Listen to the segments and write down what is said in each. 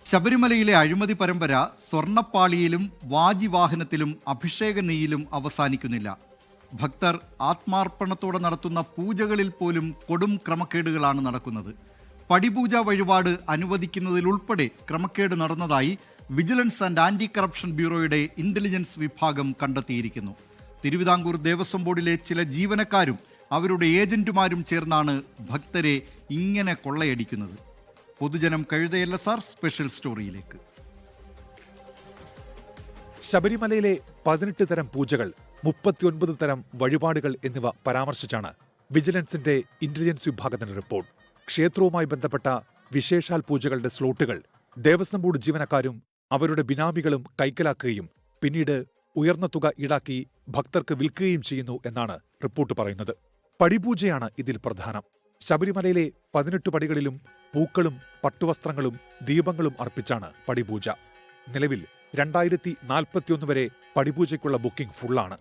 ശബരിമലയിലെ അഴിമതി പരമ്പര സ്വർണ്ണപ്പാളിയിലും വാജിവാഹനത്തിലും അഭിഷേക നെയ്യിലും അവസാനിക്കുന്നില്ല. ഭക്തർ ആത്മാർപ്പണത്തോടെ നടത്തുന്ന പൂജകളിൽ പോലും കൊടും ക്രമക്കേടുകളാണ് നടക്കുന്നത്. പടിപൂജ വഴിപാട് അനുവദിക്കുന്നതിലുൾപ്പെടെ ക്രമക്കേട് നടന്നതായി വിജിലൻസ് ആൻഡ് ആന്റി കറപ്ഷൻ ബ്യൂറോയുടെ ഇന്റലിജൻസ് വിഭാഗം കണ്ടെത്തിയിരിക്കുന്നു. തിരുവിതാംകൂർ ദേവസ്വം ബോർഡിലെ ചില ജീവനക്കാരും അവരുടെ ഏജന്റുമാരും ചേർന്നാണ് ഭക്തരെ ഇങ്ങനെ കൊള്ളയടിക്കുന്നത്. പൊതുജനം കഴുതയല്ല സാർ സ്പെഷ്യൽ സ്റ്റോറിയിലേക്ക്. ശബരിമലയിലെ 18 തരം പൂജകൾ, 39 തരം വഴിപാടുകൾ എന്നിവ പരാമർശിച്ചാണ് വിജിലൻസിന്റെ ഇന്റലിജൻസ് വിഭാഗത്തിന്റെ റിപ്പോർട്ട്. ക്ഷേത്രവുമായി ബന്ധപ്പെട്ട വിശേഷാൽ പൂജകളുടെ സ്ലോട്ടുകൾ ദേവസ്വം ബോർഡ് ജീവനക്കാരും അവരുടെ ബിനാമികളും കൈക്കലാക്കുകയും പിന്നീട് ഉയർന്ന തുക ഈടാക്കി ഭക്തർക്ക് വിൽക്കുകയും ചെയ്യുന്നു എന്നാണ് റിപ്പോർട്ട് പറയുന്നത്. പടിപൂജയാണ് ഇതിൽ പ്രധാനം. ശബരിമലയിലെ 18 പടികളിലും പൂക്കളും പട്ടുവസ്ത്രങ്ങളും ദീപങ്ങളും അർപ്പിച്ചാണ് പടിപൂജ. നിലവിൽ 2041 വരെ പടിപൂജയ്ക്കുള്ള ബുക്കിംഗ് ഫുള്ളാണ്.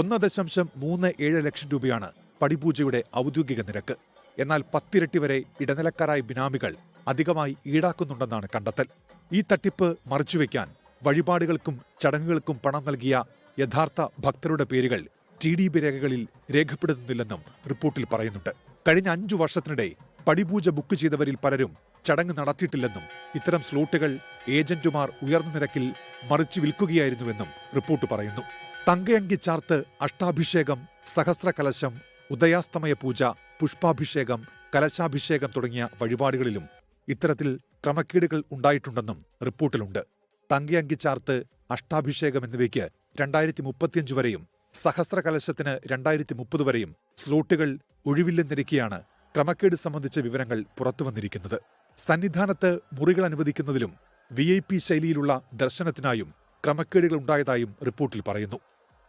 1.37 ലക്ഷം രൂപയാണ് പടിപൂജയുടെ ഔദ്യോഗിക നിരക്ക്. എന്നാൽ 10 ഇരട്ടി വരെ ഇടനിലക്കാരായ ബിനാമികൾ അധികമായി ഈടാക്കുന്നുണ്ടെന്നാണ് കണ്ടെത്തൽ. ഈ തട്ടിപ്പ് മറച്ചുവെക്കാൻ വഴിപാടുകൾക്കും ചടങ്ങുകൾക്കും പണം നൽകിയ യഥാർത്ഥ ഭക്തരുടെ പേരുകൾ TDB രേഖകളിൽ രേഖപ്പെടുത്തുന്നില്ലെന്നും റിപ്പോർട്ടിൽ പറയുന്നുണ്ട്. കഴിഞ്ഞ 5 വർഷത്തിനിടെ പടിപൂജ ബുക്ക് ചെയ്തവരിൽ പലരും ചടങ്ങ് നടത്തിയിട്ടില്ലെന്നും ഇത്തരം സ്ലോട്ടുകൾ ഏജന്റുമാർ ഉയർന്ന നിരക്കിൽ മറിച്ചു വിൽക്കുകയായിരുന്നുവെന്നും റിപ്പോർട്ട് പറയുന്നു. തങ്കയങ്കി ചാർത്ത്, അഷ്ടാഭിഷേകം, സഹസ്രകലശം, ഉദയാസ്തമയ പൂജ, പുഷ്പാഭിഷേകം, കലശാഭിഷേകം തുടങ്ങിയ വഴിപാടുകളിലും ഇത്തരത്തിൽ ക്രമക്കേടുകൾ ഉണ്ടായിട്ടുണ്ടെന്നും റിപ്പോർട്ടിലുണ്ട്. തങ്കയങ്കി ചാർത്ത്, അഷ്ടാഭിഷേകം എന്നിവയ്ക്ക് 2035 വരെയും സഹസ്രകലശത്തിന് 2030 വരെയും സ്ലോട്ടുകൾ ഒഴിവില്ലെന്നിരിക്കെയാണ് ക്രമക്കേട് സംബന്ധിച്ച വിവരങ്ങൾ പുറത്തുവന്നിരിക്കുന്നത്. സന്നിധാനത്ത് മുറികൾ അനുവദിക്കുന്നതിലും VIP ശൈലിയിലുള്ള ദർശനത്തിനായും ക്രമക്കേടുകൾ ഉണ്ടായതായും റിപ്പോർട്ടിൽ പറയുന്നു.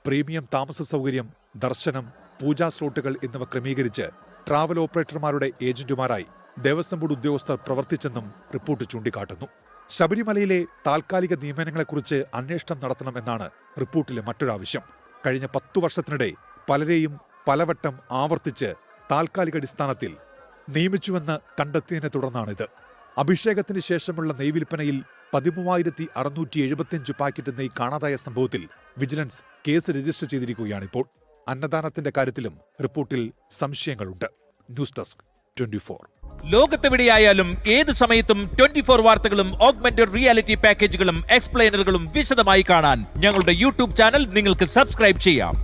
പ്രീമിയം താമസ സൗകര്യം, ദർശനം, പൂജാ സ്ലോട്ടുകൾ എന്നിവ ക്രമീകരിച്ച് ട്രാവൽ ഓപ്പറേറ്റർമാരുടെ ഏജന്റുമാരായി ദേവസ്വം ബോർഡ് ഉദ്യോഗസ്ഥർ പ്രവർത്തിച്ചെന്നും റിപ്പോർട്ട് ചൂണ്ടിക്കാട്ടുന്നു. ശബരിമലയിലെ താൽക്കാലിക നിയമനങ്ങളെക്കുറിച്ച് അന്വേഷണം നടത്തണമെന്നാണ് റിപ്പോർട്ടിലെ മറ്റൊരാവശ്യം. കഴിഞ്ഞ 10 വർഷത്തിനിടെ പലരെയും പലവട്ടം ആവർത്തിച്ച് താൽക്കാലികാടിസ്ഥാനത്തിൽ നിയമിച്ചുവെന്ന് കണ്ടെത്തിയതിനെ തുടർന്നാണിത്. അഭിഷേകത്തിന് ശേഷമുള്ള നെയ് വിൽപ്പനയിൽ 13,675 പാക്കറ്റ് നെയ് കാണാതായ സംഭവത്തിൽ വിജിലൻസ് കേസ് രജിസ്റ്റർ ചെയ്തിരിക്കുകയാണിപ്പോൾ. അന്നദാനത്തിന്റെ കാര്യത്തിലും റിപ്പോർട്ടിൽ സംശയങ്ങളുണ്ട്. News desk 24. ലോകത്തെവിടെയായാലും ഏത് സമയത്തും 24 വാർത്തകളും ഓഗ്മെന്റഡ് റിയാലിറ്റി പാക്കേജുകളും എക്സ്പ്ലെയിനറുകളും വിശദമായി കാണാൻ ഞങ്ങളുടെ യൂട്യൂബ് ചാനൽ നിങ്ങൾക്ക് സബ്സ്ക്രൈബ് ചെയ്യാം.